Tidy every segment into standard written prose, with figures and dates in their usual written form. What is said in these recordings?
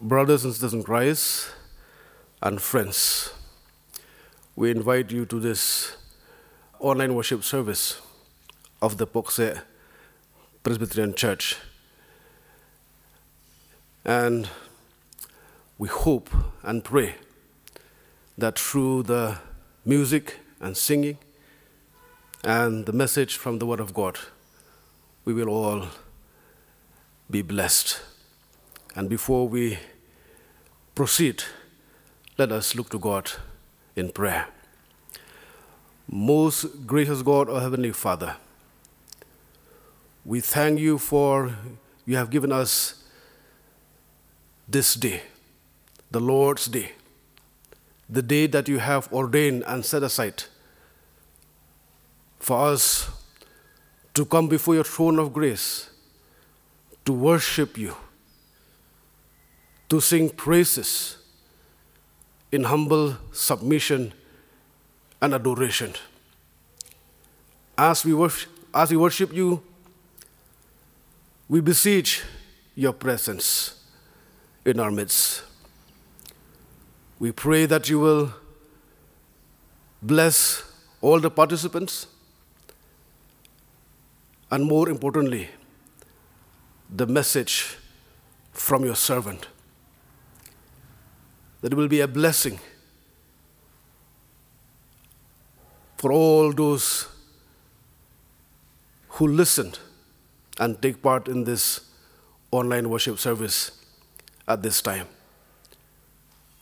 Brothers and sisters in Christ and friends, we invite you to this online worship service of the Pohkseh Presbyterian Church. And we hope and pray that through the music and singing and the message from the Word of God, we will all be blessed. And before we proceed, let us look to God in prayer. Most gracious God, our Heavenly Father, we thank you for you have given us this day, the Lord's Day, the day that you have ordained and set aside for us to come before your throne of grace, to worship you, to sing praises in humble submission and adoration. As we worship you, we beseech your presence in our midst. We pray that you will bless all the participants, and more importantly, the message from your servant, that it will be a blessing for all those who listened and take part in this online worship service at this time.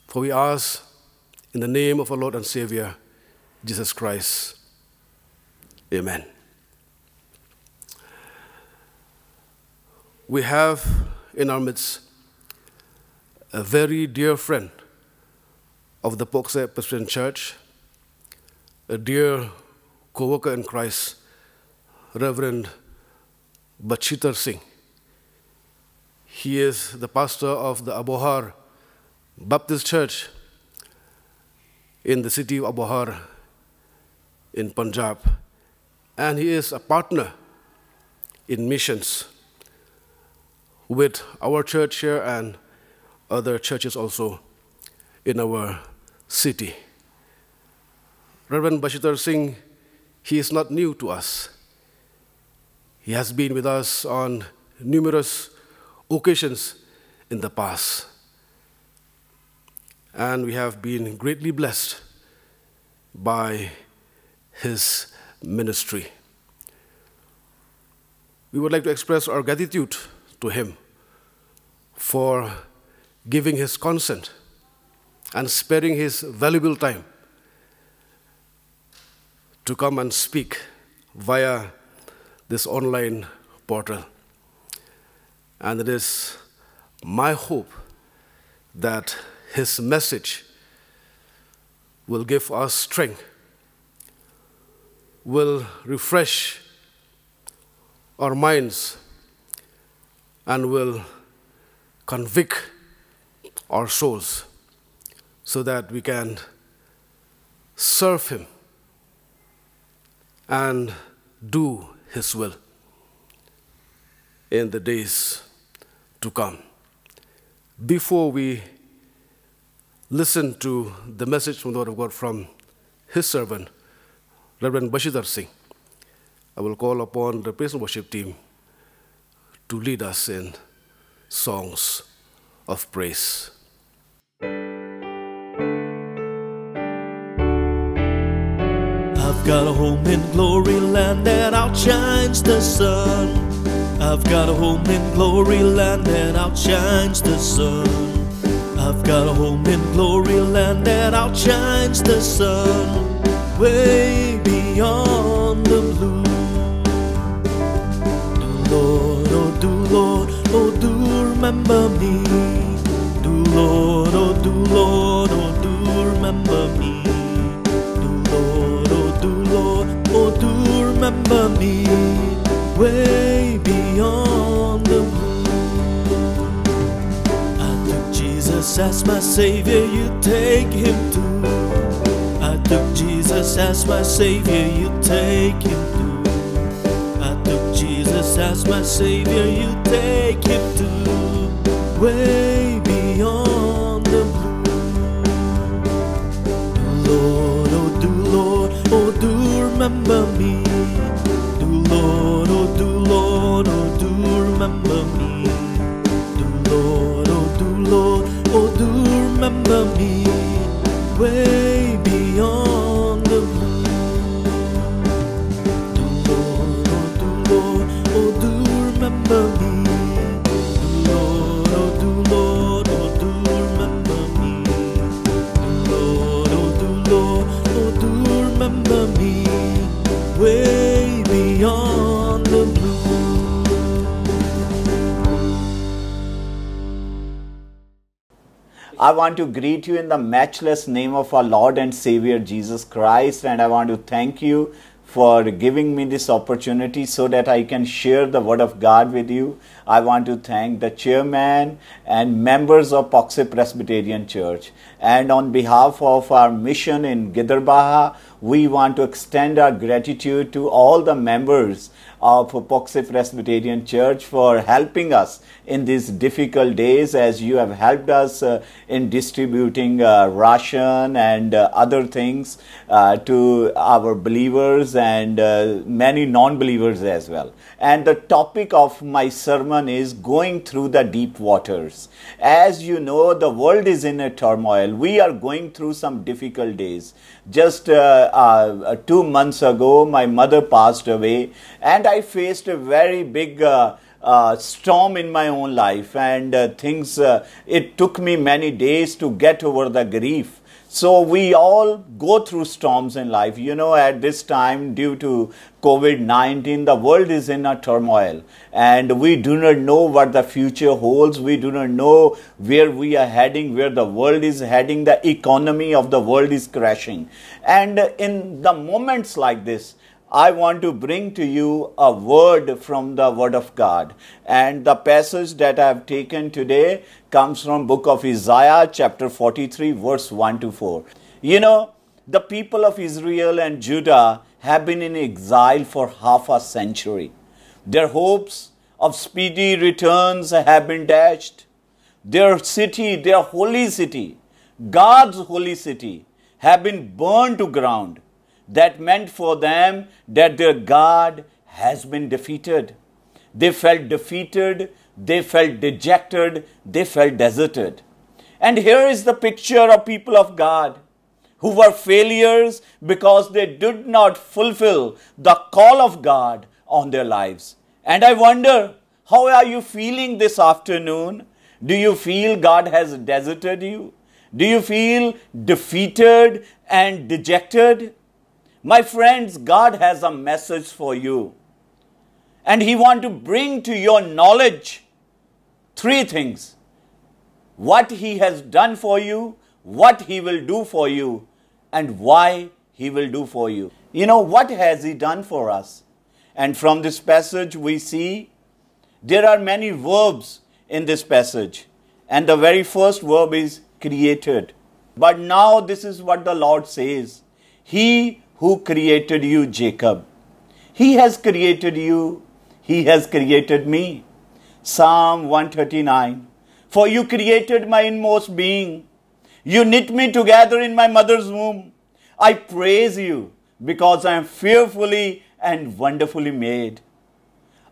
For we ask in the name of our Lord and Savior, Jesus Christ. Amen. We have in our midst a very dear friend of the Pohkseh Presbyterian Church, a dear co-worker in Christ, Rev Bachittar Singh. He is the pastor of the Abohar Baptist Church in the city of Abohar in Punjab, and he is a partner in missions with our church here and other churches also in our city. Rev Bachittar Singh, he is not new to us. He has been with us on numerous occasions in the past. And we have been greatly blessed by his ministry. We would like to express our gratitude to him for giving his consent and sparing his valuable time to come and speak via this online portal. And it is my hope that his message will give us strength, will refresh our minds, and will convict our souls so that we can serve him and do his will in the days to come. Before we listen to the message from the Word of God from his servant, Rev Bachittar Singh, I will call upon the praise and worship team to lead us in songs of praise. I've got a home in glory land that outshines the sun. I've got a home in glory land that outshines the sun. I've got a home in glory land that outshines the sun, way beyond the blue. Lord, oh do remember me. Do Lord, oh do remember me. Oh do remember me, way beyond the blue. I took Jesus as my Savior, you take him too. I took Jesus as my Savior, you take him too. I took Jesus as my Savior, you take him too, way beyond remember me way beyond the moon. Do Lord, oh do remember me. Do Lord, oh do remember me. Do Lord, oh do remember me way beyond the moon. I want to greet you in the matchless name of our Lord and Savior Jesus Christ, and I want to thank you for giving me this opportunity so that I can share the Word of God with you. I want to thank the chairman and members of Pohkseh Presbyterian Church. And on behalf of our mission in Gidarbaha, we want to extend our gratitude to all the members of Pohkseh Presbyterian Church for helping us in these difficult days, as you have helped us in distributing ration and other things to our believers and many non-believers as well. And the topic of my sermon is going through the deep waters. As you know, the world is in a turmoil. We are going through some difficult days. Just 2 months ago, my mother passed away, and I faced a very big storm in my own life, and it took me many days to get over the grief. So we all go through storms in life. You know, at this time, due to COVID-19, the world is in a turmoil, and we do not know what the future holds. We do not know where we are heading, where the world is heading. The economy of the world is crashing. And in the moments like this, I want to bring to you a word from the Word of God. And the passage that I have taken today comes from book of Isaiah, chapter 43, verse 1 to 4. You know, the people of Israel and Judah have been in exile for half a century. Their hopes of speedy returns have been dashed. Their city, their holy city, God's holy city, have been burned to ground. That meant for them that their God has been defeated. They felt defeated, they felt dejected, they felt deserted. And here is the picture of people of God who were failures because they did not fulfill the call of God on their lives. And I wonder, how are you feeling this afternoon? Do you feel God has deserted you? Do you feel defeated and dejected? My friends, God has a message for you. And He wants to bring to your knowledge 3 things. What He has done for you, what He will do for you, and why He will do for you. You know, what has He done for us? And from this passage we see there are many verbs in this passage. And the very first verb is created. But now this is what the Lord says. He who created you, Jacob. He has created you. He has created me. Psalm 139. For you created my inmost being. You knit me together in my mother's womb. I praise you because I am fearfully and wonderfully made.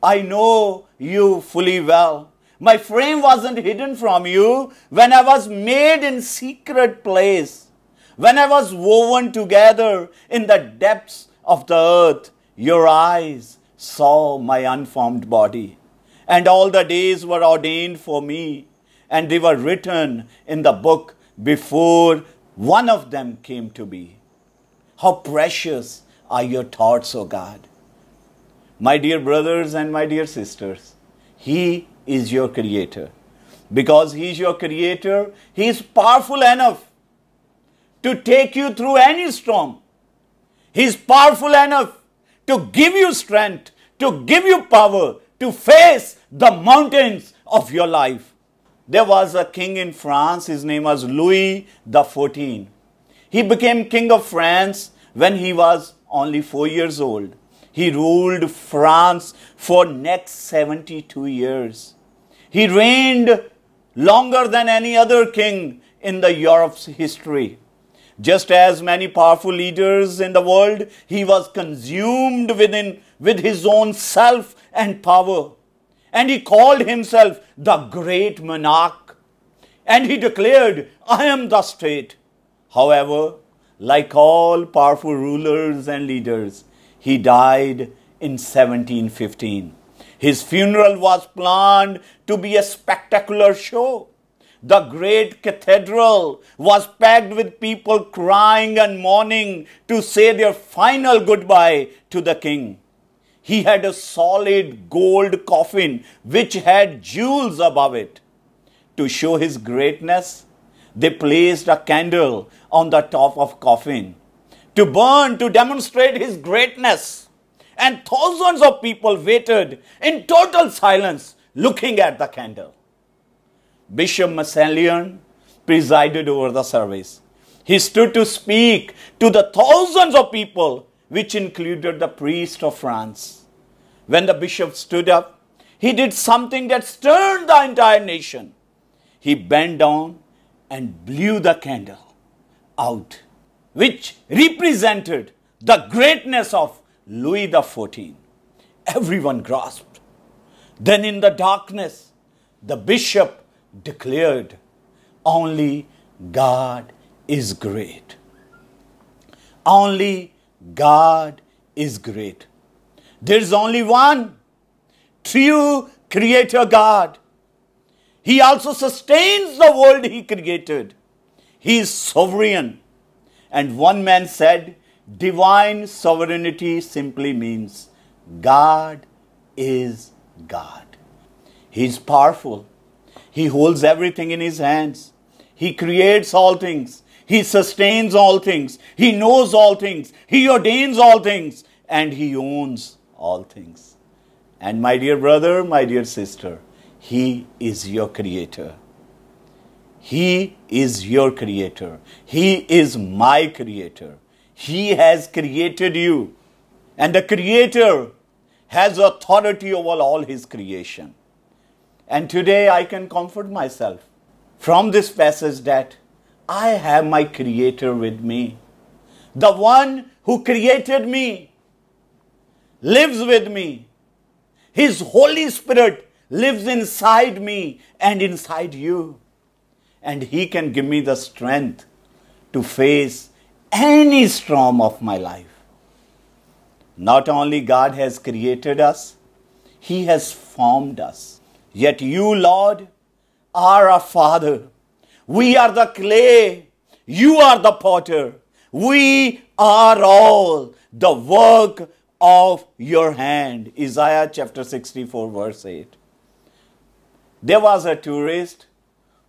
I know you fully well. My frame wasn't hidden from you when I was made in secret place. When I was woven together in the depths of the earth, your eyes saw my unformed body. And all the days were ordained for me, and they were written in the book before one of them came to be. How precious are your thoughts, O God. My dear brothers and my dear sisters, He is your Creator. Because He is your Creator, He is powerful enough to take you through any storm. He is powerful enough to give you strength, to give you power, to face the mountains of your life. There was a king in France, his name was Louis XIV. He became king of France when he was only 4 years old. He ruled France for next 72 years. He reigned longer than any other king in the Europe's history. Just as many powerful leaders in the world, he was consumed with his own self and power. And he called himself the great monarch. and he declared, I am the state. However, like all powerful rulers and leaders, he died in 1715. His funeral was planned to be a spectacular show. The great cathedral was packed with people crying and mourning to say their final goodbye to the king. He had a solid gold coffin which had jewels above it. To show his greatness, they placed a candle on the top of coffin to burn to demonstrate his greatness. And thousands of people waited in total silence looking at the candle. Bishop Masselian presided over the service. He stood to speak to the thousands of people, which included the priest of France. When the bishop stood up, he did something that stirred the entire nation. He bent down and blew the candle out, which represented the greatness of Louis XIV. Everyone grasped. Then in the darkness, the bishop declared, only God is great. Only God is great. There is only one true creator God. He also sustains the world he created. He is sovereign. And one man said, divine sovereignty simply means God is God. He is powerful. He holds everything in his hands. He creates all things. He sustains all things. He knows all things. He ordains all things. And he owns all things. And my dear brother, my dear sister, he is your creator. He is your creator. He is my creator. He has created you. And the creator has authority over all his creation. And today I can comfort myself from this passage that I have my creator with me. The one who created me lives with me. His Holy Spirit lives inside me and inside you. And he can give me the strength to face any storm of my life. Not only God has created us, he has formed us. Yet you, Lord, are our Father. We are the clay. You are the potter. We are all the work of your hand. Isaiah chapter 64 verse 8. There was a tourist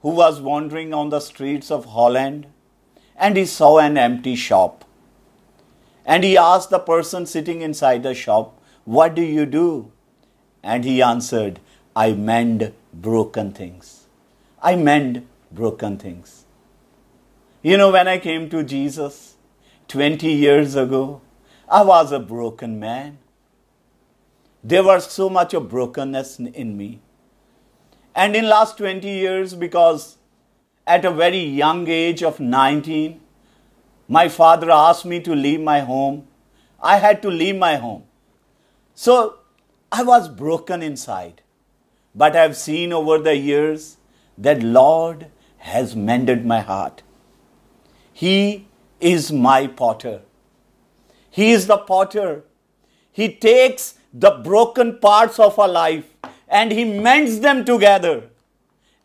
who was wandering on the streets of Holland, and he saw an empty shop. And he asked the person sitting inside the shop, what do you do? And he answered, I mend broken things. I mend broken things. You know, when I came to Jesus 20 years ago, I was a broken man. There was so much of brokenness in me. And in last 20 years, because at a very young age of 19, my father asked me to leave my home. I had to leave my home. So I was broken inside. But I have seen over the years that Lord has mended my heart. He is my potter. He is the potter. He takes the broken parts of our life and he mends them together.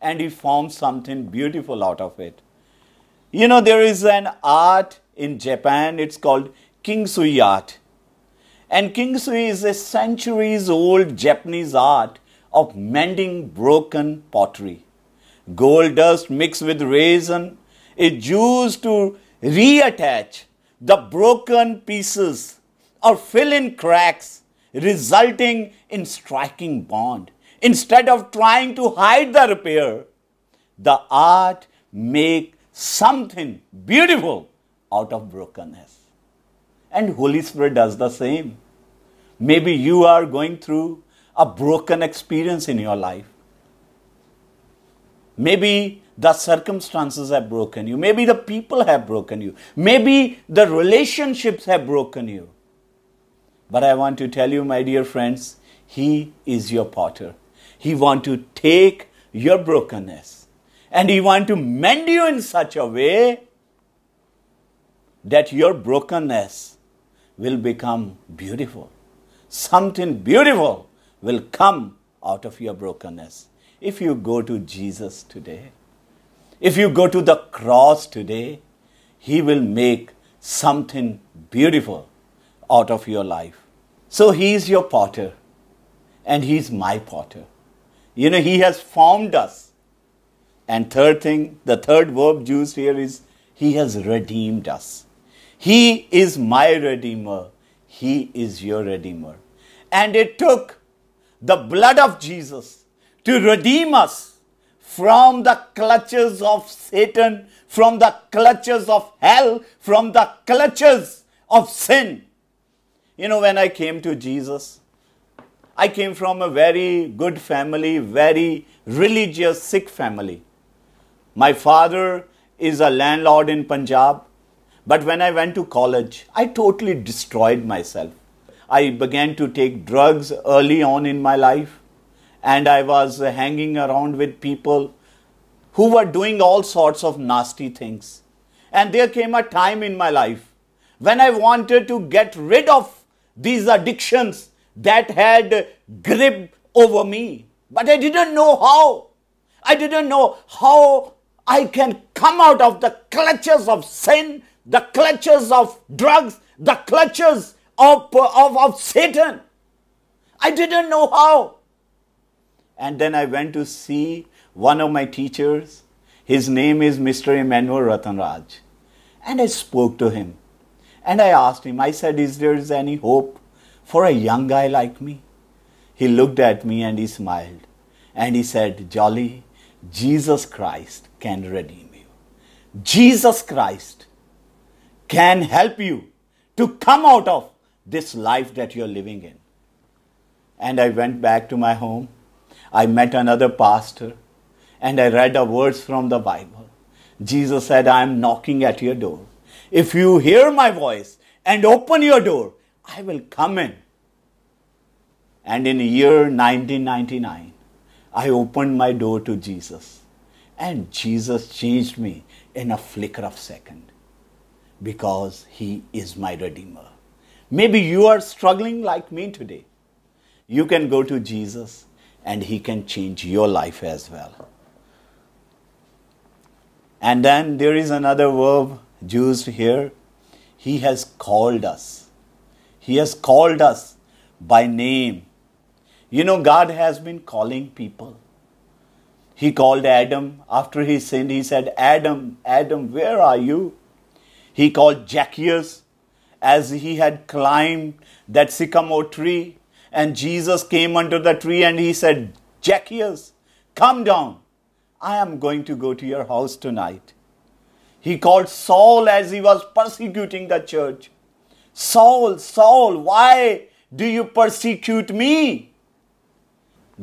And he forms something beautiful out of it. You know, there is an art in Japan. It's called Kintsugi art. And Kintsugi is a centuries-old Japanese art of mending broken pottery. Gold dust mixed with resin is used to reattach the broken pieces or fill in cracks, resulting in striking bond. Instead of trying to hide the repair, the art makes something beautiful out of brokenness. And Holy Spirit does the same. Maybe you are going through a broken experience in your life. Maybe the circumstances have broken you. Maybe the people have broken you. Maybe the relationships have broken you. But I want to tell you, my dear friends, He is your potter. He wants to take your brokenness And He wants to mend you in such a way that your brokenness will become beautiful. Something beautiful will come out of your brokenness. If you go to Jesus today, if you go to the cross today, He will make something beautiful out of your life. So He is your potter and He is my potter. You know, He has formed us. And third thing, the third verb used here is He has redeemed us. He is my Redeemer. He is your Redeemer. And it took the blood of Jesus to redeem us from the clutches of Satan, from the clutches of hell, from the clutches of sin. You know, when I came to Jesus, I came from a very good family, very religious Sikh family. My father is a landlord in Punjab. But when I went to college, I totally destroyed myself. I began to take drugs early on in my life. And I was hanging around with people who were doing all sorts of nasty things. And there came a time in my life when I wanted to get rid of these addictions that had gripped over me. But I didn't know how. I didn't know how I can come out of the clutches of sin, the clutches of drugs, the clutches of Satan. I didn't know how. And then I went to see one of my teachers. His name is Mr. Emmanuel Ratanraj. And I spoke to him. And I asked him, I said, is there any hope for a young guy like me? He looked at me and he smiled. And he said, Jolly, Jesus Christ can redeem you. Jesus Christ can help you to come out of this life that you're living in. And I went back to my home. I met another pastor and I read the words from the Bible. Jesus said, I am knocking at your door. If you hear my voice and open your door, I will come in. And in the year 1999, I opened my door to Jesus. And Jesus changed me in a flicker of a second. Because He is my Redeemer. Maybe you are struggling like me today. You can go to Jesus and He can change your life as well. And then there is another verb used here. He has called us. He has called us by name. You know, God has been calling people. He called Adam. After he sinned, He said, Adam, Adam, where are you? He called Zacchaeus as he had climbed that sycamore tree. And Jesus came under the tree and He said, Zacchaeus, come down. I am going to go to your house tonight. He called Saul as he was persecuting the church. Saul, Saul, why do you persecute me?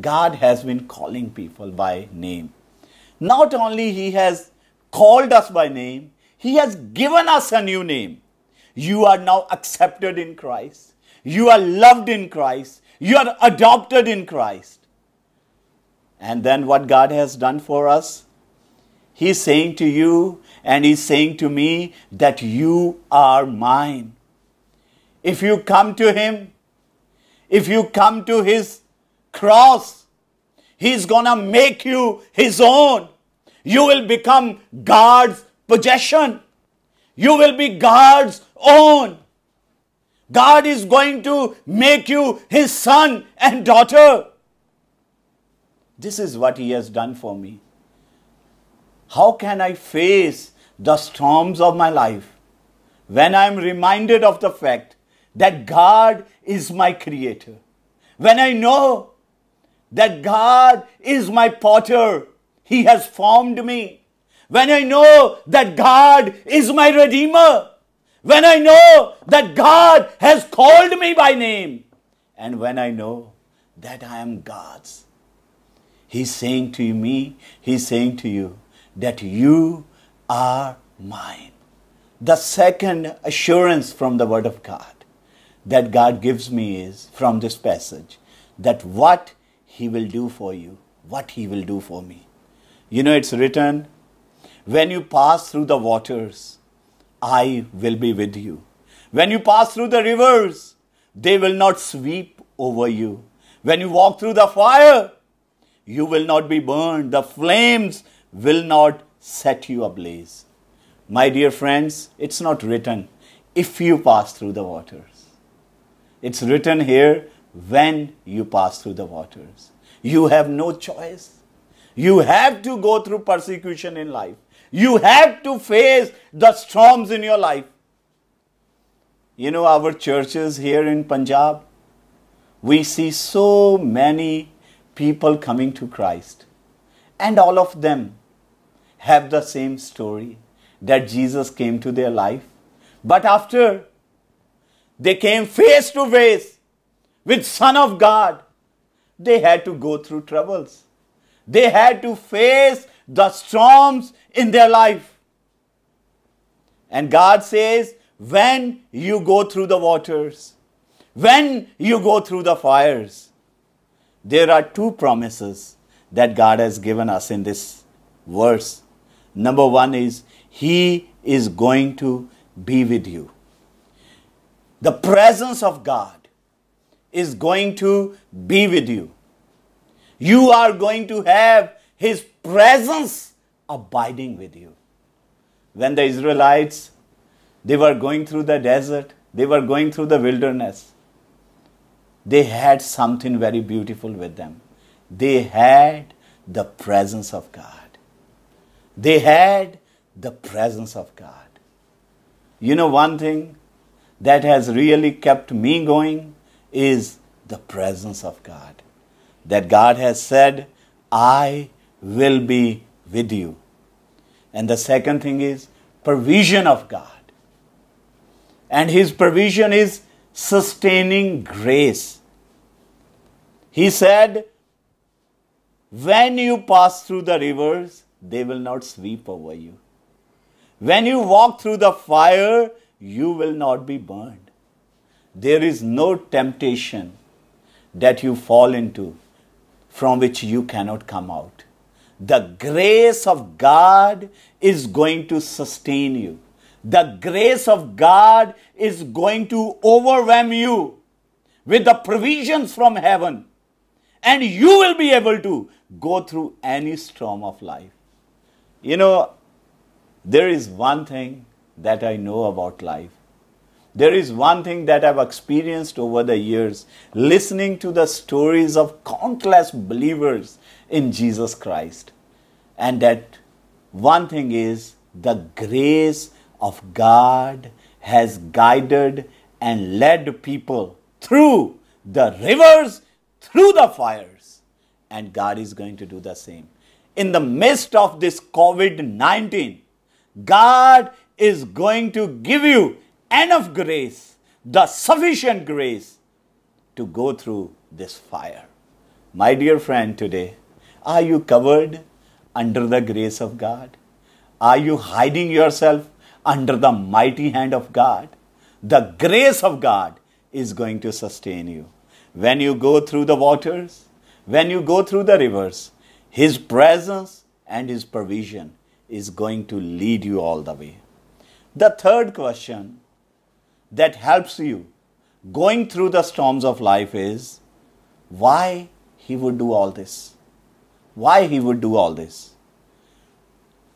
God has been calling people by name. Not only He has called us by name, He has given us a new name. You are now accepted in Christ. You are loved in Christ. You are adopted in Christ. And then what God has done for us? He's saying to you and He's saying to me that you are mine. If you come to Him, if you come to His cross, He's gonna make you His own. You will become God's possession. You will be God's own. God is going to make you His son and daughter. This is what He has done for me. How can I face the storms of my life when I am reminded of the fact that God is my creator? When I know that God is my potter, He has formed me. When I know that God is my Redeemer. When I know that God has called me by name. And when I know that I am God's. He's saying to me, He's saying to you that you are mine. The second assurance from the Word of God that God gives me is from this passage that what He will do for you, what He will do for me. You know, it's written, when you pass through the waters, I will be with you. When you pass through the rivers, they will not sweep over you. When you walk through the fire, you will not be burned. The flames will not set you ablaze. My dear friends, it's not written, if you pass through the waters. It's written here, when you pass through the waters. You have no choice. You have to go through persecution in life. You have to face the storms in your life. You know, our churches here in Punjab, we see so many people coming to Christ. And all of them have the same story, that Jesus came to their life. But after they came face to face with Son of God, they had to go through troubles. They had to face the storms in their life. And God says, when you go through the waters, when you go through the fires, there are two promises that God has given us in this verse. Number one is, He is going to be with you. The presence of God is going to be with you. You are going to have His presence abiding with you. When the Israelites, they were going through the desert, they were going through the wilderness, they had something very beautiful with them. They had the presence of God. They had the presence of God. You know, one thing that has really kept me going is the presence of God. That God has said, I will be with you. And the second thing is provision of God. And His provision is sustaining grace. He said, when you pass through the rivers, they will not sweep over you. When you walk through the fire, you will not be burned. There is no temptation that you fall into from which you cannot come out. The grace of God is going to sustain you. The grace of God is going to overwhelm you with the provisions from heaven. And you will be able to go through any storm of life. You know, there is one thing that I know about life. There is one thing that I've experienced over the years, listening to the stories of countless believers in Jesus Christ. And that one thing is, the grace of God has guided and led people through the rivers, through the fires. And God is going to do the same. In the midst of this COVID-19, God is going to give you enough grace, the sufficient grace to go through this fire. My dear friend, today, are you covered under the grace of God? Are you hiding yourself under the mighty hand of God? The grace of God is going to sustain you. When you go through the waters, when you go through the rivers, His presence and His provision is going to lead you all the way. The third question that helps you going through the storms of life is, why He would do all this? Why He would do all this?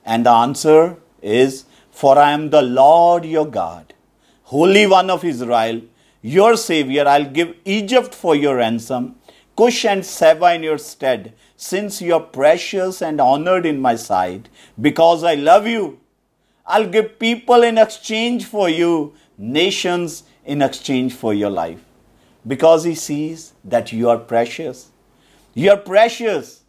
And the answer is, for I am the Lord your God, Holy One of Israel, your Savior. I'll give Egypt for your ransom, Cush and Seba in your stead, since you are precious and honored in my sight. Because I love you, I'll give people in exchange for you, nations in exchange for your life. Because He sees that you are precious. You are precious.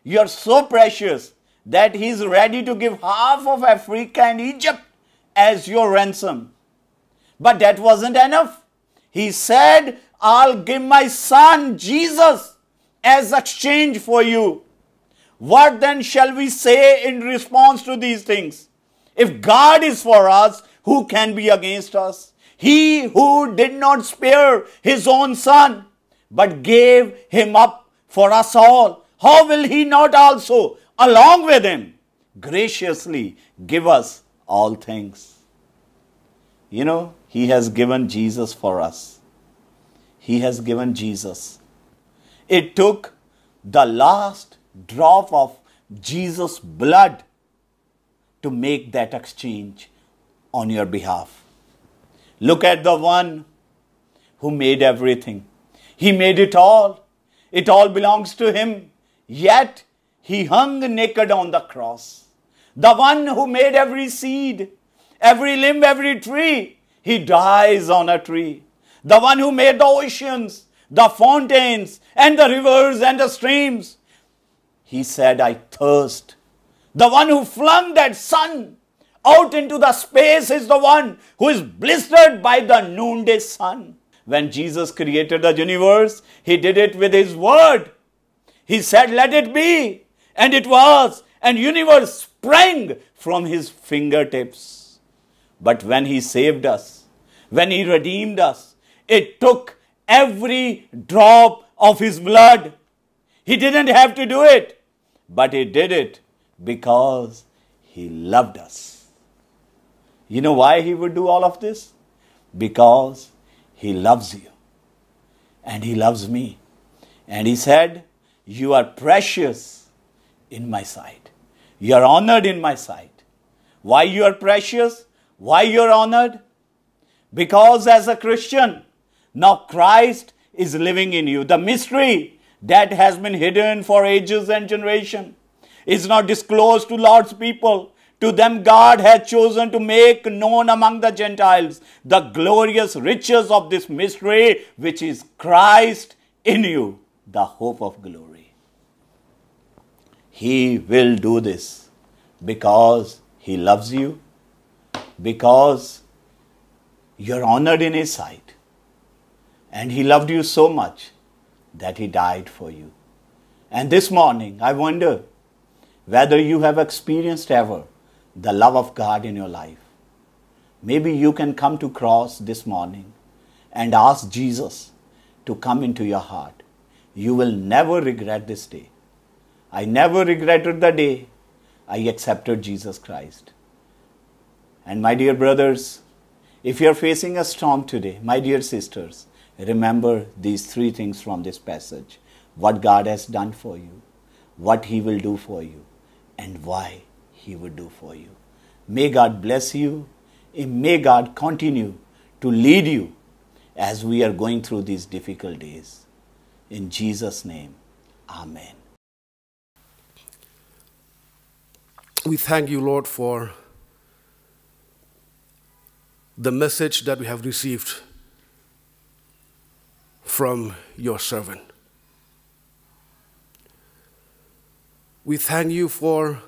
You are so precious that He is ready to give half of Africa and Egypt as your ransom. But that wasn't enough. He said, I'll give my Son, Jesus, as exchange for you. What then shall we say in response to these things? If God is for us, who can be against us? He who did not spare His own Son, but gave Him up for us all, how will He not also along with him, graciously give us all things. You know, he has given Jesus for us. He has given Jesus. It took the last drop of Jesus' blood to make that exchange on your behalf. Look at the one who made everything. He made it all. It all belongs to him. Yet he hung naked on the cross. The one who made every seed, every limb, every tree, he dies on a tree. The one who made the oceans, the fountains, and the rivers and the streams, he said, I thirst. The one who flung that sun out into the space is the one who is blistered by the noonday sun. When Jesus created the universe, he did it with his word. He said, let it be. And it was. And universe sprang from his fingertips. But when he saved us, when he redeemed us, it took every drop of his blood. He didn't have to do it, but he did it because he loved us. You know why he would do all of this? Because he loves you and he loves me. And he said, you are precious in my sight. You are honored in my sight. Why you are precious? Why you are honored? Because as a Christian, now Christ is living in you. The mystery that has been hidden for ages and generations is not disclosed to Lord's people. To them God has chosen to make known among the Gentiles the glorious riches of this mystery, which is Christ in you, the hope of glory. He will do this because he loves you, because you're honored in his sight. And he loved you so much that he died for you. And this morning, I wonder whether you have experienced ever the love of God in your life. Maybe you can come to cross this morning and ask Jesus to come into your heart. You will never regret this day. I never regretted the day I accepted Jesus Christ. And my dear brothers, if you are facing a storm today, my dear sisters, remember these three things from this passage. What God has done for you, what he will do for you, and why he will do for you. May God bless you. And may God continue to lead you as we are going through these difficult days. In Jesus' name, amen. We thank you, Lord, for the message that we have received from your servant. We thank you for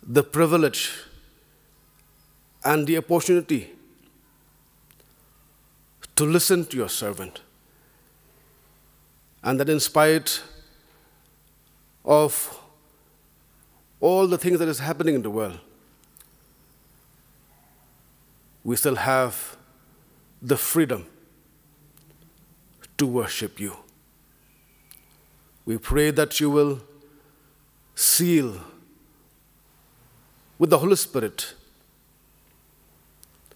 the privilege and the opportunity to listen to your servant. And that in spite of all the things that is happening in the world, we still have the freedom to worship you. We pray that you will seal with the Holy Spirit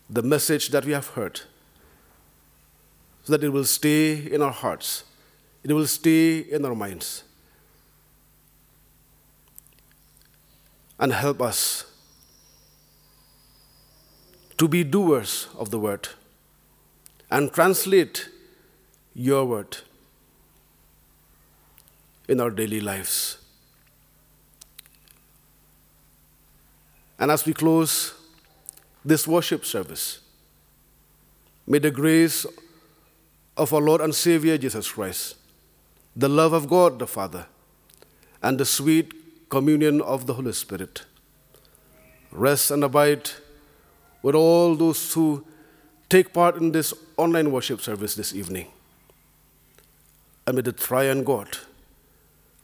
the message that we have heard, so that it will stay in our hearts, it will stay in our minds, and help us to be doers of the word and translate your word in our daily lives. And as we close this worship service, may the grace of our Lord and Savior Jesus Christ, the love of God the Father, and the sweet communion of the Holy Spirit rest and abide with all those who take part in this online worship service this evening. And may the triune God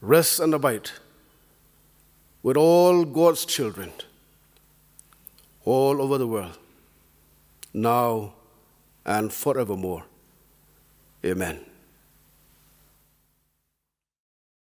rest and abide with all God's children all over the world, now and forevermore. Amen.